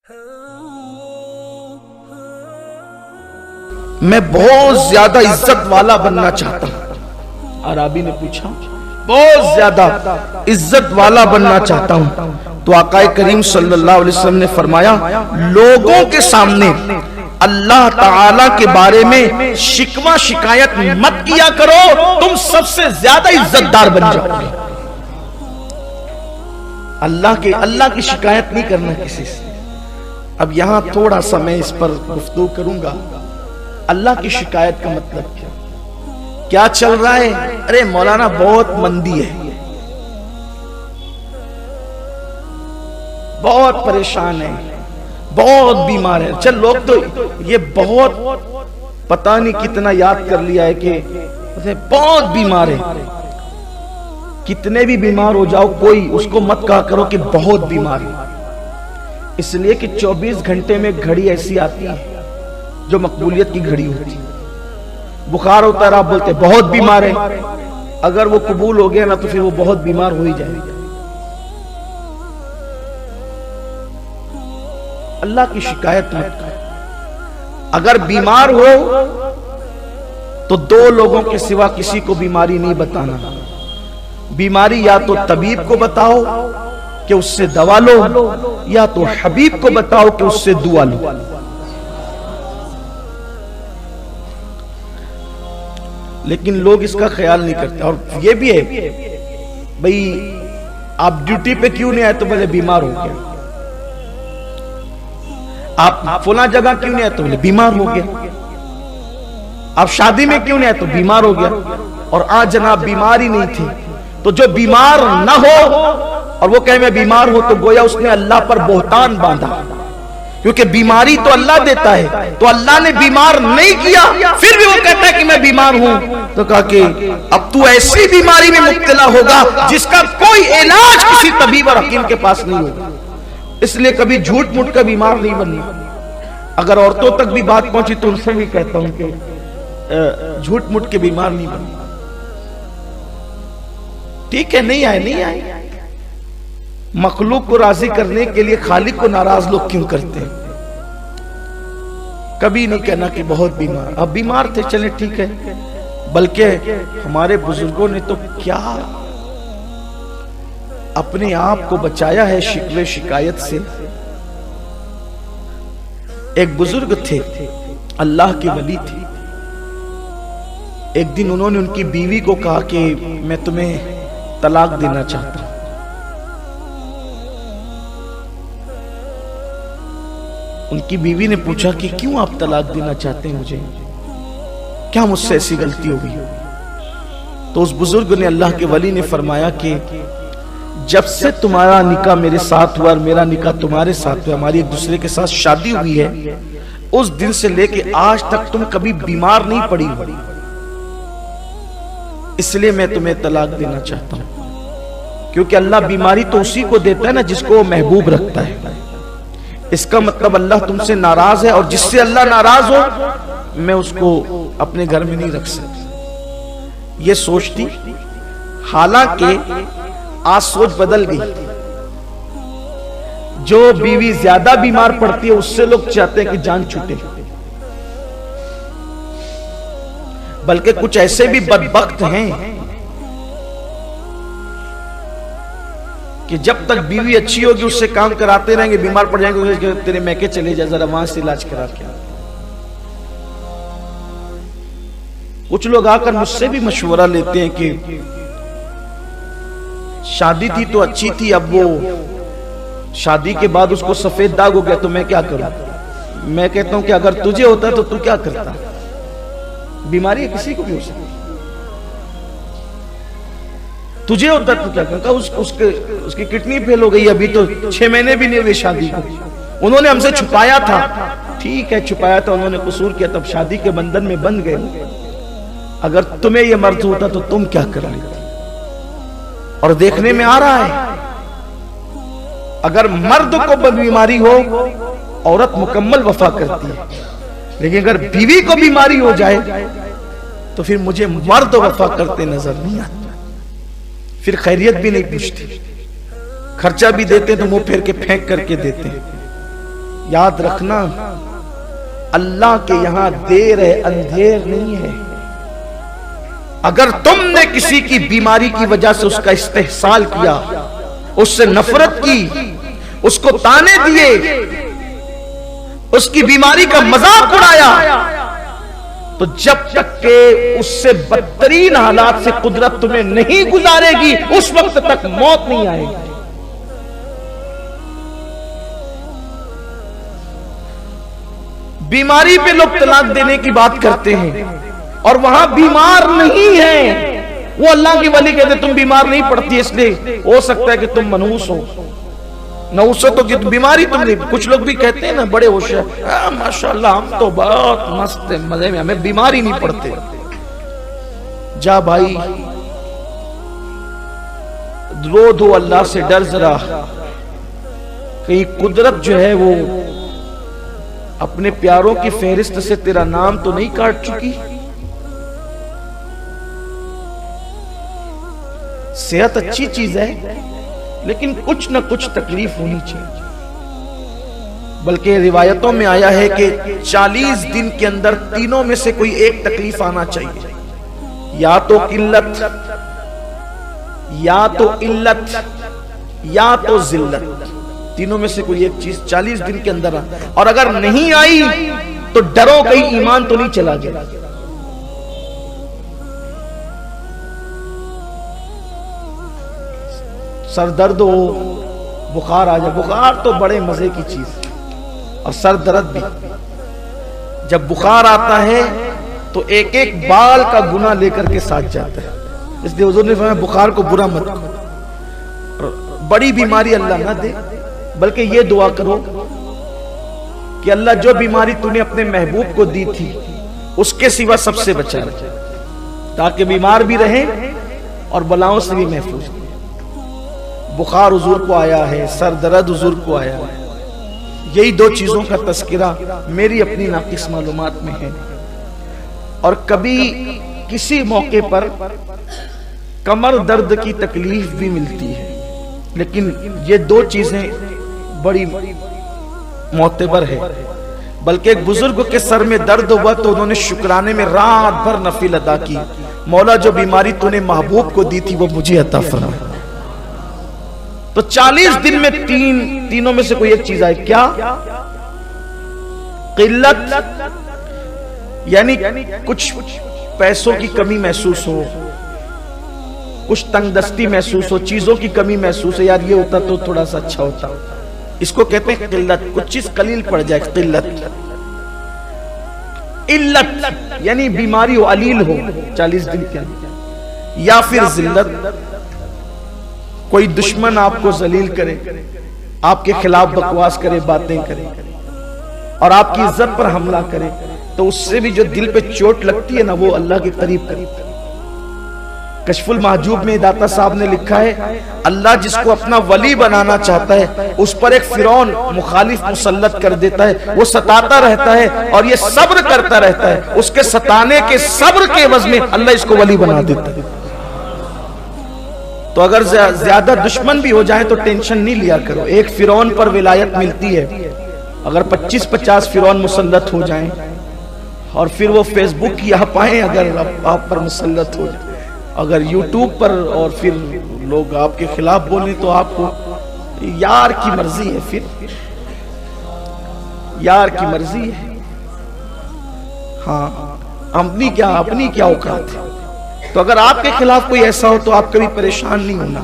मैं बहुत ज्यादा इज्जत वाला बनना चाहता हूं। अराबी ने पूछा, बहुत ज्यादा इज्जत वाला बनना चाहता हूं। तो आकाए करीम सल्लल्लाहु अलैहि वसल्लम ने फरमाया, लोगों के सामने अल्लाह ताला के बारे में शिकवा शिकायत मत किया करो, तुम सबसे ज्यादा इज्जतदार बन जाओगे। अल्लाह की शिकायत नहीं करना किसी से। अब यहां थोड़ा सा मैं इस पर गुफ्तगू करूंगा। अल्लाह की शिकायत का मतलब क्या चल रहा है? अरे मौलाना बहुत मंदी है, बहुत परेशान है, बहुत बीमार है। चल लोग तो ये बहुत पता नहीं कितना याद कर लिया है कि बहुत बीमार है। कितने भी बीमार हो जाओ, कोई उसको मत कहा करो कि बहुत बीमार है, इसलिए कि 24 घंटे में घड़ी ऐसी आती है जो मकबूलियत की घड़ी होती है। बुखार होता है, आप बोलते बहुत बीमार है, अगर वो कबूल हो गया ना तो फिर वो बहुत बीमार हो ही जाएगा। अल्लाह की शिकायत मत करो। अगर बीमार हो तो 2 लोगों के सिवा किसी को बीमारी नहीं बताना। बीमारी या तो तबीब को बताओ कि उससे दवा लो, या तो हबीब को बताओ कि उससे दुआ लो। लेकिन लोग इसका ख्याल नहीं करते। और ये भी है, भाई आप ड्यूटी पे क्यों नहीं आए? तो बोले बीमार हो गया। आप फला जगह क्यों नहीं आए? तो बोले बीमार हो गया। आप शादी में क्यों नहीं आए? तो बीमार हो गया। और आज जनाब बीमार ही नहीं थी। तो जो बीमार ना हो और वो कहे मैं बीमार हूं, तो गोया उसने अल्लाह पर बोहतान बांधा, क्योंकि बीमारी तो अल्लाह देता है। तो अल्लाह ने बीमार नहीं किया, फिर भी वो कहता है कि मैं बीमार हूं। तो कहा कि अब तू ऐसी बीमारी में मुब्तला होगा जिसका कोई इलाज किसी तबीब और हकीम के पास नहीं होगा। इसलिए कभी झूठ मूठ का बीमार नहीं बनना। अगर औरतों तक भी बात पहुंची तो उनसे भी कहता हूं कि झूठ मूठ के बीमार नहीं बनना। ठीक है, नहीं आए। मखलूक को राजी करने के लिए खालिक को नाराज लोग क्यों करते हैं? कभी नहीं कहना कि बहुत बीमार। अब बीमार थे, चले ठीक है। बल्कि हमारे बुजुर्गों ने तो क्या अपने आप को बचाया है शिकवे शिकायत से। एक बुजुर्ग थे, अल्लाह के वली थे। एक दिन उन्होंने उनकी बीवी को कहा कि मैं तुम्हें तलाक देना चाहता हूं। उनकी बीवी ने पूछा कि क्यों आप तलाक देना चाहते हैं मुझे? क्या मुझसे ऐसी गलती हो गई? तो उस बुजुर्ग ने, अल्लाह के वली ने फरमाया कि जब से तुम्हारा निकाह मेरे साथ हुआ और मेरा निकाह तुम्हारे साथ हुआ, हमारी एक दूसरे के साथ शादी हुई है, उस दिन से लेके आज तक तुम कभी बीमार नहीं पड़ी हो, इसलिए मैं तुम्हें तलाक देना चाहता हूं। क्योंकि अल्लाह बीमारी तो उसी को देता है ना जिसको वो महबूब रखता है। इसका मतलब अल्लाह तुमसे नाराज है, और जिससे अल्लाह नाराज हो मैं उसको अपने घर में नहीं रख सकती। ये सोचती। हालांकि आज सोच बदल गई। जो बीवी ज्यादा बीमार पड़ती है उससे लोग चाहते हैं कि जान छूटे। बल्कि कुछ ऐसे भी बदबख्त हैं कि जब तक बीवी अच्छी होगी उससे काम कराते रहेंगे, बीमार पड़ जाएंगे, तेरे मैके चले जा, जरा वहां से इलाज करा के। कुछ लोग आकर मुझसे भी मशवरा लेते हैं कि शादी थी तो अच्छी थी, अब वो शादी के बाद उसको सफेद दाग हो गया, तो मैं क्या करूं? मैं कहता हूं कि अगर तुझे होता तो तू क्या करता? बीमारी किसी को भी हो सकती, तुझे होता तो क्या करता? उसकी किडनी फेल हो गई, अभी तो 6 महीने भी नहीं हुए शादी को। उन्होंने हमसे छुपाया था, ठीक है छुपाया था, उन्होंने कसूर किया, तब शादी के बंधन में बंध गए। अगर तुम्हें यह मर्द होता तो तुम क्या कर लेते? और देखने में आ रहा है, अगर मर्द को बीमारी हो औरत मुकम्मल वफा करती है, लेकिन अगर बीवी को बीमारी हो जाए तो फिर मुझे मर्द वफा करते नजर नहीं आते। फिर खैरियत भी नहीं पूछते, खर्चा भी देते तो मुंह फेर के फेंक करके देते। याद रखना, अल्लाह के यहां देर है, अंधेर नहीं है। अगर तुमने किसी की बीमारी की वजह से उसका इस्तेहसाल किया, उससे नफरत की, उसको ताने दिए, उसकी बीमारी का मजाक उड़ाया, तो जब तक के उससे बदतरीन हालात से कुदरत तुम्हें नहीं गुजारेगी, उस वक्त तक मौत नहीं आएगी। बीमारी पे लोग तलाक देने की बात करते हैं और वहां बीमार नहीं है, वो अल्लाह की वली कहते तुम बीमार नहीं पड़ती, इसलिए हो सकता है कि तुम मनहूस हो। नहुस तो बीमारी तुम नहीं। कुछ लोग भी कहते हैं ना, बड़े होशियार, माशाल्लाह हम तो बहुत मस्त है, मजे में, हमें बीमारी नहीं पड़ते। जा भाई, रो दो, अल्लाह से डर जरा, कहीं कुदरत जो है वो अपने प्यारों की फहरिस्त से तेरा नाम तो नहीं काट चुकी। सेहत अच्छी चीज है, लेकिन कुछ न कुछ तकलीफ होनी चाहिए। बल्कि रिवायतों में आया है कि 40 दिन के अंदर तीनों में से कोई एक तकलीफ आना चाहिए, या तो किल्लत, या तो इल्लत, या तो जिल्लत। तीनों में से कोई एक चीज 40 दिन के अंदर और अगर नहीं आई तो डरो कहीं ईमान तो नहीं चला गया। सर दर्द हो, बुखार आ जाए, बुखार तो बड़े मजे की चीज, और सर दर्द भी। जब बुखार आता है तो एक एक बाल का गुना लेकर के साथ जाता है, इसलिए हुजूर ने फरमाया बुखार को बुरा मत करो। बड़ी बीमारी अल्लाह ना दे, बल्कि ये दुआ करो कि अल्लाह जो बीमारी तूने अपने महबूब को दी थी उसके सिवा सबसे बचा, ताकि बीमार भी रहे और बलाओं से भी महफूज। बुखार हुजूर को आया है, सर दर्द हुजूर को आया है, यही दो चीजों का तस्करा मेरी अपनी नाकिस मालूमात में है। और कभी किसी मौके पर कमर दर्द की तकलीफ भी मिलती है, लेकिन ये दो चीजें बड़ी मोतबर है। बल्कि एक बुजुर्ग के सर में दर्द हुआ तो उन्होंने शुक्राने में रात भर नफिल अदा की, मौला जो बीमारी तूने महबूब को दी थी वो मुझे अता फरमा। तो 40 दिन में तीनों में से कोई एक चीज आए, क्या? किल्लत, यानी कुछ पैसों की कमी महसूस हो, कुछ तंगदस्ती महसूस हो, चीजों की कमी महसूस हो, यार ये होता तो थोड़ा सा अच्छा होता, इसको कहते हैं किल्लत। कुछ चीज कलील पड़ जाए, किल्लत। इल्लत यानी बीमारी हो, अलील हो 40 दिन के अंदर। या फिर जिल्लत, कोई दुश्मन आपको जलील करे, आपके खिलाफ बकवास करे, बातें करे और आपकी इज्जत पर हमला करे, तो उससे भी जो दिल पे चोट लगती है ना, वो अल्लाह के करीब करीब। कशफुल महजूब में दाता साहब ने लिखा है, अल्लाह जिसको अपना वली बनाना चाहता है उस पर एक फिरौन मुखालिफ मुसल्लत कर देता है, वो सताता रहता है और ये सब्र करता रहता है, उसके सताने के सब्र के एवज में अल्लाह इसको वली बना देता है। तो अगर ज्यादा दुश्मन भी हो जाए तो टेंशन नहीं लिया करो, एक फिरौन पर विलायत मिलती है। अगर 25-50 फिरौन मुसल्लत हो जाएं और फिर वो फेसबुक की आप आए, अगर आप पर मुसल्लत हो जाए, अगर यूट्यूब पर, और फिर लोग आपके खिलाफ बोले, तो आपको यार की मर्जी है, फिर यार की मर्जी है। हाँ, अपनी क्या औकात है। तो अगर आपके खिलाफ कोई ऐसा हो तो आप कभी परेशान नहीं होना।